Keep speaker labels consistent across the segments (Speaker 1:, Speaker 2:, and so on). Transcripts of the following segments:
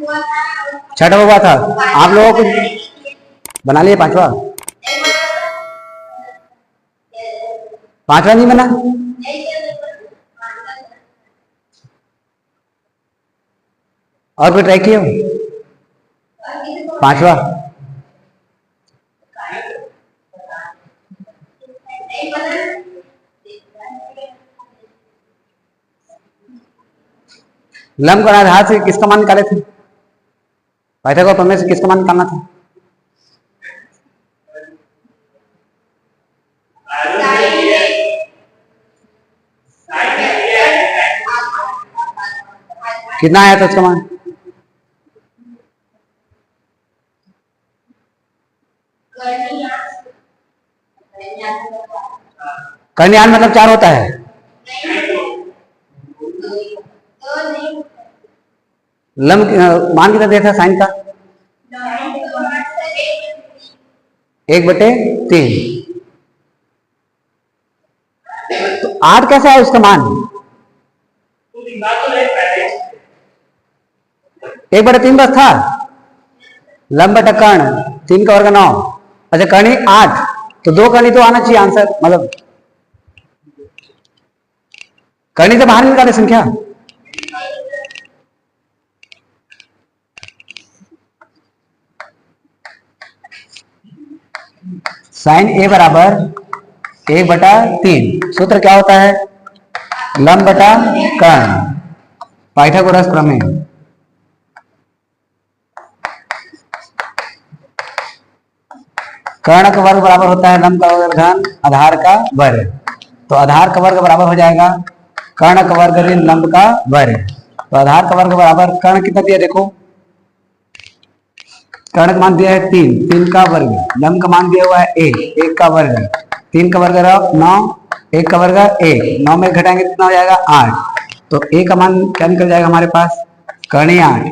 Speaker 1: छठा हुआ था, आप लोगों को बना लिए पांचवा, पांचवा नहीं बना, और कोई ट्राई किया पांचवा? लंब और आधार से किसका मान निकाले थे? पाइथागोरस प्रमेय से किसका मान निकालना था? कितना आया था उसका मान? कर्णियान मतलब 4 होता है। लंब मान कितना दिया था साइन का? 1/3। तो 8 कैसे है उसका मान? 1/3 बस था। लंब बटा कर्ण, 3 का वर्ग 9। अच्छा कर्णी 8, तो 2 कर्णी तो आना चाहिए आंसर, मतलब कर्णी तो बाहर निकाले संख्या। साइन ए बराबर 1/3। सूत्र क्या होता है? लंब बटा कर्ण, पाइथागोरस प्रमेय। कर्ण का वर्ग बराबर होता है लंब का वर्ग धन आधार का वर्ग। तो आधार का वर्ग बराबर हो जाएगा कर्ण का वर्ग ऋण लंब का वर्ग। तो आधार का वर्ग बराबर कर्ण कितना दिया देखो, कर्ण का मान दिया है 3 का वर्ग, लंब का मान दिया हुआ है 1 का वर्ग, 3 का वर्ग 9, 1 का वर्ग 1, 9 में घटाएंगे कितना हो जाएगा 8। तो a का मान क्या निकल जाएगा हमारे पास? कर्णी 8।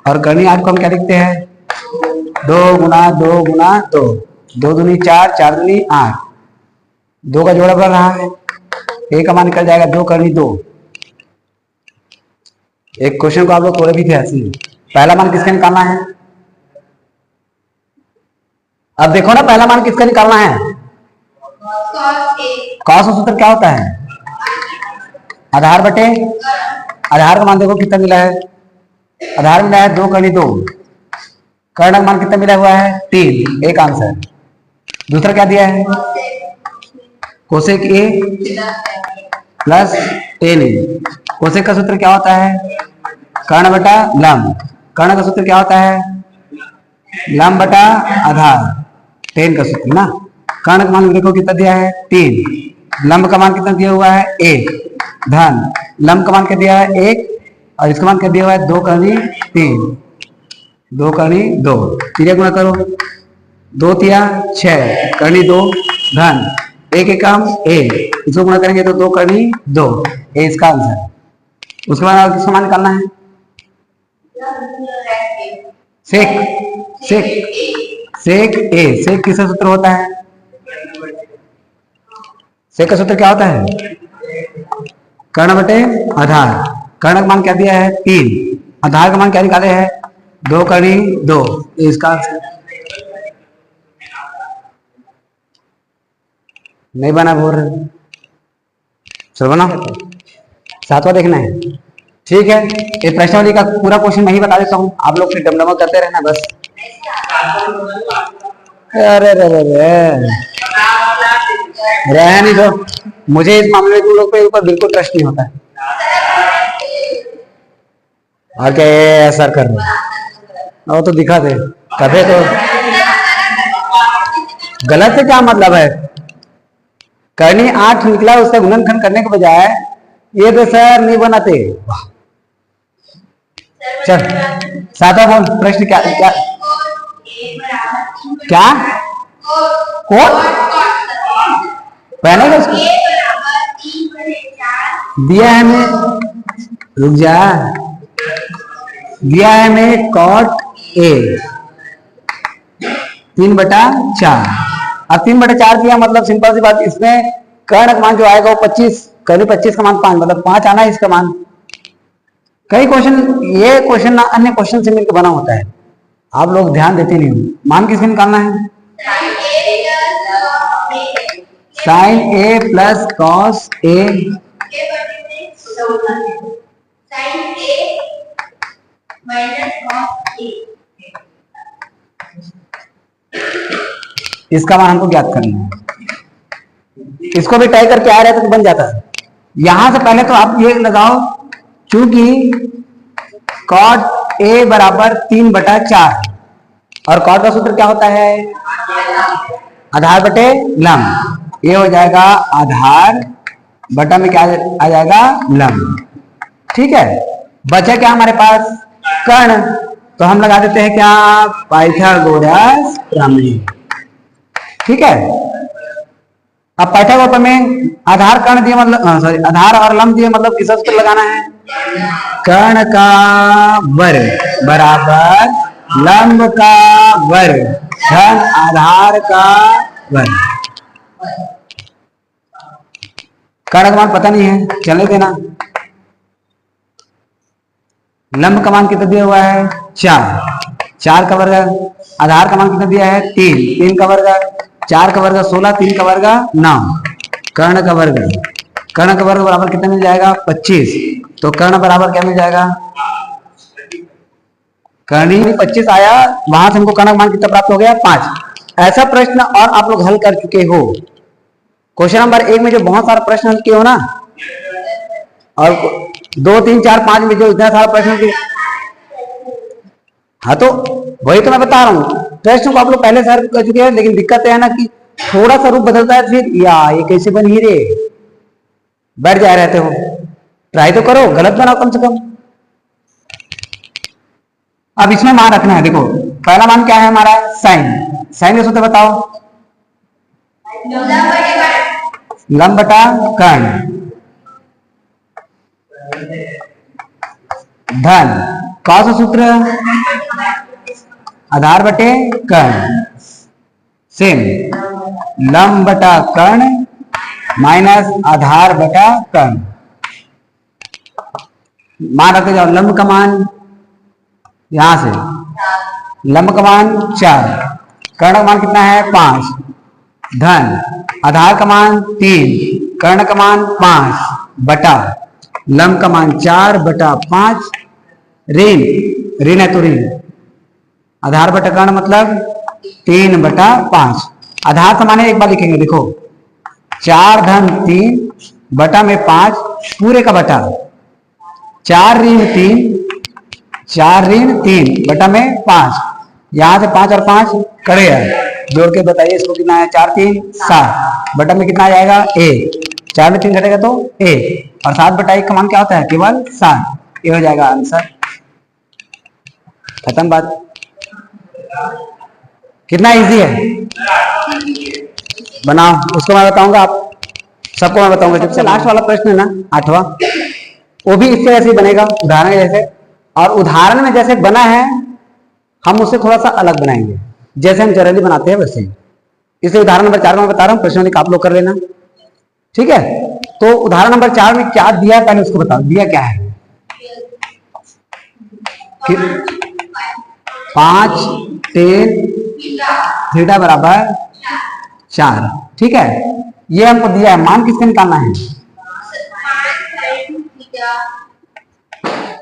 Speaker 1: और कर्णी 8 को हम क्या लिखते हैं? 2 गुना 2 गुना 2, 2 दूनी 4, 4 दूनी 8, 2 का जोड़ा बढ़ रहा है, a का मान निकल जाएगा 2 कर्णी 2। एक क्वेश्चन को आप लोग थोड़े भी थे ऐसे। पहला मान किसका निकालना है? अब देखो ना, पहला मान किसका निकालना है? कॉस का सूत्र क्या होता है? आधार बटे आधार का मान देखो कितना मिला है, आधार मिला है 2 कर्णी 2, कर्ण का मान कितना मिला हुआ है 3, एक आंसर। दूसरा क्या दिया है? कोसेक ए प्लस टेन ए। कोसेक का सूत्र क्या होता है? कर्ण बटा लंब। कर्ण का सूत्र क्या होता है? लंब बटा आधार, टेन का सूत्र ना। कर्ण का मान देखो कितना दिया है 3, लंब का मान कितना दिया हुआ है 1, धन लंब का मान क्या दिया है 1, और इसका मान क्या दिया हुआ है 2 कर्णी 3, 2 कर्णी 2, 3 गुणा करो, 2 तिया 6, कर्णी 2, धन 1 एकम 1, इसको गुणा करेंगे तो 2 कर्णी 2, ये इसका आंसर। उसके बाद किसका मान निकालना है? सेक सेक सेक ए। सेक किसका सूत्र होता है? सेक का सूत्र क्या होता है? कर्ण बटे आधार। कर्ण का मान क्या दिया है 3, आधार का मान क्या निकाले हैं 2 कर्णी 2, इसका आंसर। नहीं बना बोल रहे, चलो बना, सातवां देखना है। ठीक है, ये प्रश्नावली का पूरा क्वेश्चन मैं ही बता देता हूँ, आप लोग फिर डमडमा करते रहना बस। अरे रह नहीं दो, मुझे इस मामले में तुम लोग के ऊपर बिल्कुल ट्रस्ट नहीं होता है। और क्या ये असर कर रहे वो तो दिखा दे, कभी तो गलत है, क्या मतलब है? कर्णी 8 निकला, उससे गुणनखंड करने के बजाय ये तो सर नहीं बनाते। चल सातवां बोल, प्रश्न क्या क्या क्या कोड पहले दिया है हमें, रुक जा, दिया है हमें कॉट ए 3/4। अब 3/4 दिया, मतलब सिंपल सी बात, इसमें कर्ण का मान जो आएगा वो 25, कभी 25 का मान 5, मतलब 5 आना है इसका मान। कई क्वेश्चन, ये क्वेश्चन ना अन्य क्वेश्चन से मिलकर बना होता है, आप लोग ध्यान देते नहीं हो। मान किससे निकालना है? Sign A plus cos A, इसका मान हमको ज्ञात करना है। इसको भी टाई करके आ रहे तो बन जाता है। यहां से पहले तो आप ये लगाओ, चूंकि कॉट ए बराबर 3/4 और कॉट का सूत्र क्या होता है? आधार बटे लंब। ये हो जाएगा आधार बटा में क्या आ जाएगा? लंब। ठीक है, बचा क्या हमारे पास? कर्ण। तो हम लगा देते हैं क्या? पाइथागोरस प्रमेय। ठीक है, अब पाइथागोरस प्रमेय, आधार कर्ण दिए मतलब सॉरी आधार और लंब दिए मतलब किस सूत्र लगाना है? कर्ण का वर्ग बराबर लंब का वर्ग धन आधार का वर्ग। कर्ण का मान पता नहीं है, चलने देना। लंब का मान कितना दिया हुआ है? 4 का वर्ग। आधार का मान कितना दिया है? 3 का वर्ग, 4 का वर्ग 16, 3 का वर्ग 9। कर्ण का वर्ग बराबर कितना मिल जाएगा? 25। तो कर्ण बराबर क्या मिल जाएगा? कर्ण ही 25 आया, वहां से हमको कर्ण का मान कितना प्राप्त हो गया? 5। ऐसा प्रश्न और आप लोग हल कर चुके हो। क्वेश्चन नंबर 1 में जो बहुत सारा प्रश्न हल किए हो ना, और 2, 3, 4, 5 में जो इतना सारा प्रश्न किए, हाँ तो वही तो मैं बता रहा हूँ, प्रश्न को आप लोग पहले से हल कर चुके हैं, लेकिन दिक्कत है ना कि थोड़ा सा रूप बदलता है, फिर या ये कैसे बन ही रे, बैठ जा रहते हो। ट्राई तो करो, गलत बनाओ कम से कम। अब इसमें मान रखना है। देखो पहला मान क्या है हमारा? साइन। साइन का सूत्र बताओ। लंब बटा कर्ण धन कॉस का सूत्र आधार बटे कर्ण, सेम लंब बटा कर्ण माइनस आधार बटा कर्ण। मान रखते जाओ। लंब का मान यहां से, लंब का मान 4, कर्ण का मान कितना है? 5 धन आधार का मान 3, कर्ण का मान 5 बटा लंब का मान 4 बटा 5, ऋण ऋण है तो ऋण, आधार बटा कर्ण मतलब 3 बटा 5। आधार समाने एक बार लिखेंगे, देखो 4 धन 3 बटा में 5 पूरे का बटा, 4 ऋण 3 बटा में 5। यहां से 5 और 5 कड़े हैं, जोड़ के बताइए इसको कितना है? 4 3 7 बटा में कितना आ जाएगा? 1। 4 में 3 घटेगा तो 1, और 7 बटा 1 का मान क्या होता है? केवल 7। ये हो जाएगा आंसर। खत्म बात। कितना इजी है, बनाओ। उसको मैं बताऊंगा, आप सबको मैं बताऊंगा। सबसे लास्ट वाला प्रश्न है ना 8वां, वो भी इससे ऐसे ही बनेगा, उदाहरण जैसे। और उदाहरण में जैसे बना है हम उससे थोड़ा सा अलग बनाएंगे, जैसे हम जनरली बनाते हैं वैसे ही। इसलिए उदाहरण नंबर 4 में बता रहा हूं, प्रश्न आप लोग कर लेना। ठीक है, तो उदाहरण नंबर 4 में क्या दिया है पहले उसको बताओ। दिया क्या है? 5 tan थीटा बराबर 4। ठीक है, ये हमको दिया है। मान किसका निकालना है?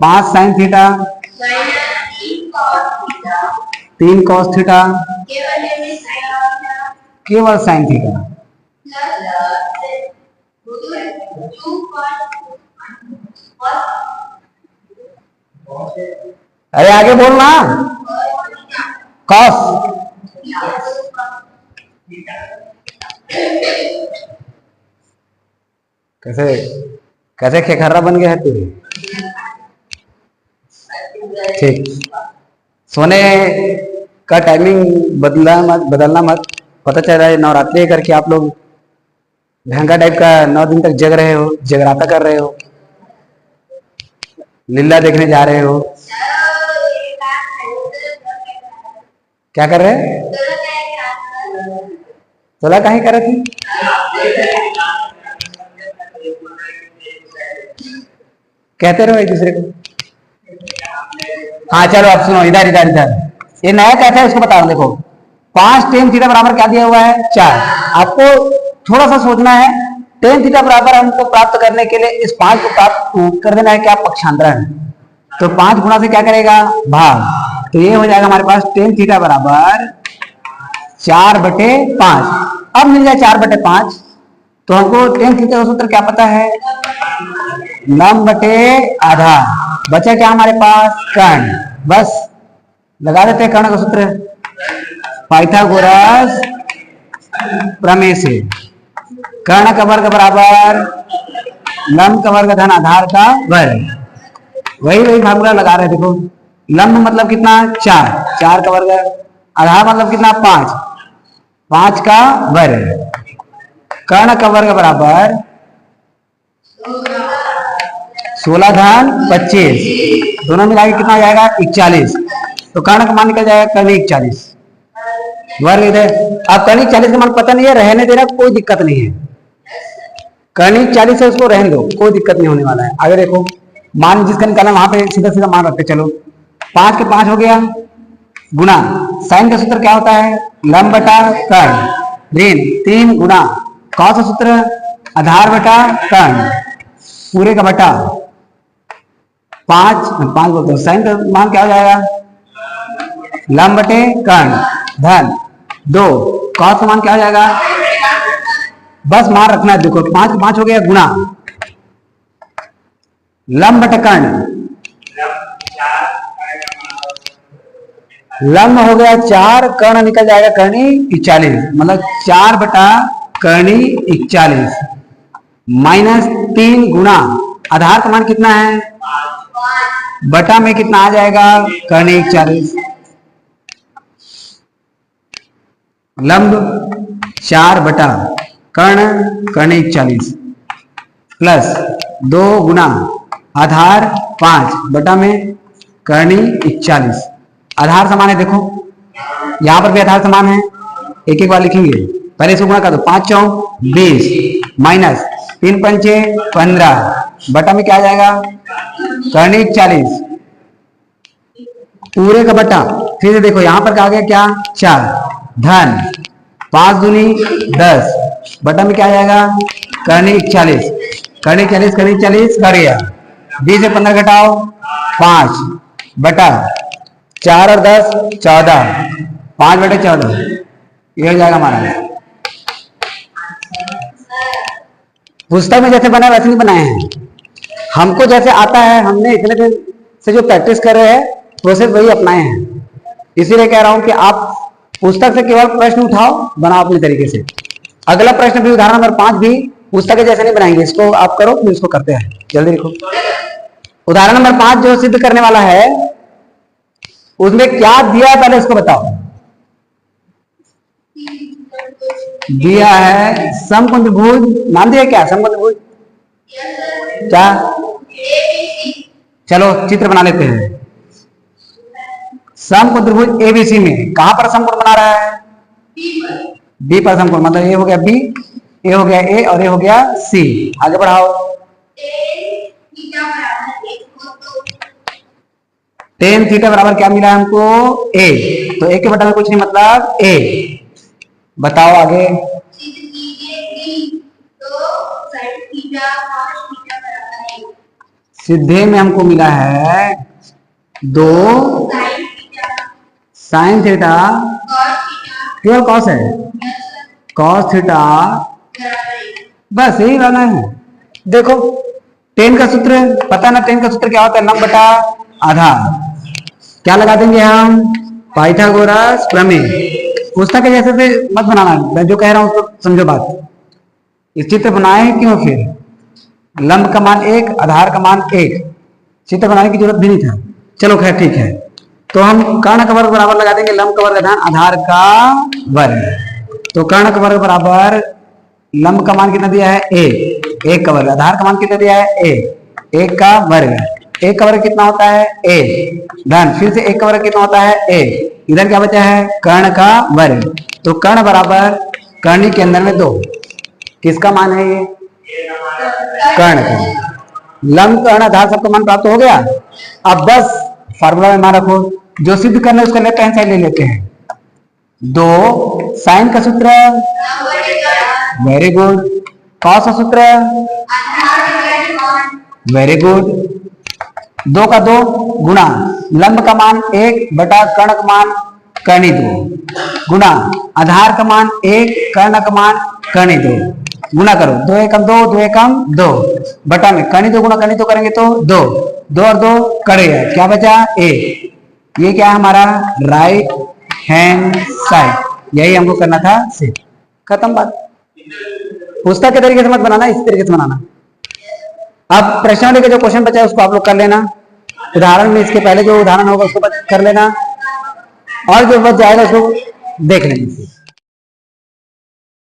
Speaker 1: 5 sin थीटा 3 cos थीटा केवल sin थीटा। अरे आगे बोलना। cos कैसे कैसे खेखर्रा बन गया है तू? ठीक, सोने का टाइमिंग बदलना मत। पता चल रहा है नवरात्रि करके आप लोग ढंगा टाइप का 9 दिन तक जग रहे हो, जगराता कर रहे हो, लीला देखने जा रहे हो। क्या कर रहे हैं? सोलह का ही कर रहे थे। कहते रहो एक दूसरे को। हाँ चलो अब सुनो, इधर इधर इधर, ये नया कैसे है उसको बता रहा हूं। देखो 5 tan थीटा बराबर क्या दिया हुआ है 4। आपको थोड़ा सा सोचना है, tan थीटा बराबर हमको प्राप्त करने के लिए इस 5 को प्राप्त कर देना है क्या, पक्षांतरण। तो 5 गुना से क्या करेगा भाग, तो ये हो जाएगा हमारे पास tan थीटा बराबर 4/5। अब मिल जाए 4/5, तो हमको tan थीटा का सूत्र क्या पता है, लंब बटे आधार। बचा क्या हमारे पास, कर्ण। बस लगा देते हैं कर्ण का सूत्र पाइथागोरस प्रमेय से। कर्ण का वर्ग बराबर लंब का वर्ग धन आधार का वर्ग। वही फार्मूला लगा रहे हैं। देखो लंब मतलब कितना 4, 4 का वर्ग, आधार मतलब कितना 5, 5 का वर्ग। कर्ण का वर्ग बराबर 16 धन 25, दोनों मिला के कितना आ जाएगा 41। तो कर्ण का मान निकल जाएगा कर्ण 41 वर्ग इधर। अब कर्ण 40 का मान पता नहीं है, रहने देना, कोई दिक्कत नहीं है। कर्ण 40 है उसको रहने दो, कोई दिक्कत नहीं होने वाला है। आगे देखो मान जिसका निकाला वहां पे सीधा सीधा मान रखते चलो। 5 के 5 हो गया, गुना साइन का सूत्र क्या होता है, लंब बटा कर्ण ऋण 3 गुना कॉस का सूत्र आधार बटा कर्ण पूरे का बटा 5 बोलते हैं। साइन का मान क्या हो जाएगा, लंब बटे कर्ण धन 2 कॉस का मान क्या हो जाएगा, बस मान रखना है। देखो 5 के 5 हो गया, गुना लंब बटे कर्ण, लंब हो गया 4, कर्ण निकल जाएगा कर्णी 41, मतलब 4 बटा कर्णी 41 माइनस 3 गुना आधार का मान कितना है, बटा में कितना आ जाएगा कर्णी 41, लंब 4 बटा कर्ण कर्णी 41 प्लस 2 गुना आधार 5 बटा में कर्णी 41। आधार समान है, देखो यहां पर भी आधार समान है, एक एक बार लिखेंगे। पहले इसको गुणा कर दो, 5 चौक 20 माइनस 3 पंचे 15 बटा में क्या आ जाएगा कर्णी 40 पूरे का बटा। फिर से देखो यहां पर क्या आ गया, क्या 4 धन 5 दूनी 10 बटा में क्या आ जाएगा कर्णी 40, कर्णी 40 कर्णी 40 कर गया। 20 से 15 घटाओ 5 बटा 4 और 10 14, 5 बटे 14 ये हो जाएगा हमारा। पुस्तक में जैसे बनाए वैसे नहीं बनाए हैं, हमको जैसे आता है, हमने इतने दिन से जो प्रैक्टिस कर रहे हैं प्रोसेस वही अपनाए हैं। इसीलिए कह रहा हूं कि आप पुस्तक से केवल प्रश्न उठाओ, बनाओ अपने तरीके से। अगला प्रश्न भी उदाहरण नंबर 5 भी पुस्तक के जैसे नहीं बनाएंगे, इसको आप करो फिर इसको करते हैं। जल्दी लिखो। उदाहरण नंबर 5 जो सिद्ध करने वाला है उसमें क्या दिया है पहले इसको बताओ। दिया है समकोणत्रिभुज, नाम दिया क्या समकोणत्रिभुज, क्या, चलो चित्र बना लेते हैं। समकोणत्रिभुज एबीसी में कहां पर समकोण बना रहा है, बी पर समकोण, मतलब ये हो गया बी, ये हो गया ए और ये हो गया सी। आगे बढ़ाओ। tan थीटा बराबर क्या मिला हमको a, तो a के बटा में कुछ नहीं मतलब a। बताओ आगे। सीधे में हमको मिला है 2 साइन थीटा, केवल कॉस है, कॉस थीटा, बस यही वाला है। देखो tan का सूत्र पता ना, tan का सूत्र क्या होता है, लंब बटा आधार। क्या लगा देंगे हम, पाइथागोरस प्रमेय। पुस्तक के जैसे से मत बनाना, मैं जो कह रहा हूं उसको समझो बात। इस चित्र बनाए क्यों, फिर लंब का मान 1 आधार का मान 1, चित्र बनाने की जरूरत भी नहीं था। चलो खैर ठीक है, तो हम कर्ण का वर्ग बराबर लगा देंगे लंब का वर्ग धन आधार का वर्ग। तो कर्ण का वर्ग बराबर लंब का मान कितना दिया है a, 1 का वर्ग, आधार का मान कितना दिया है a, 1 का वर्ग। 1 का वर्ग कितना होता है a धन फिर से 1 का वर्ग कितना होता है a, इधर क्या बचा है कर्ण का वर्ग। तो कर्ण बराबर कर्णी के अंदर में 2, किसका मान है ये, कर्ण का। लंब कर्ण आधार सबका मान प्राप्त हो गया। अब बस फार्मूला में मान रखो, जो सिद्ध करना है उसका लेफ्ट हैंड साइड ले लेते हैं। 2 साइन का सूत्र, वेरी गुड। कॉस का सूत्र, वेरी गुड। 2 का 2 गुणा लंब का मान 1 बटा कर्ण का मान करनी 2 गुणा आधार का मान 1 कर्ण का मान करनी 2 गुणा करो, 2 एकम 2 2 एकम 2 बटा में करनी 2 गुणा करनी 2 करेंगे तो 2 2 और 2 करेगा, क्या बचा 1। ये क्या है हमारा राइट हैंड साइड, यही हमको करना था सिर्फ, खत्म बात। पुस्तक के तरीके से मत बनाना, इस तरीके से बनाना। अब प्रश्नावली का जो क्वेश्चन बचा है उसको आप लोग कर लेना, उदाहरण में इसके पहले जो उदाहरण होगा उसको कर लेना, और जो बच जाएगा उसको देख लेंगे।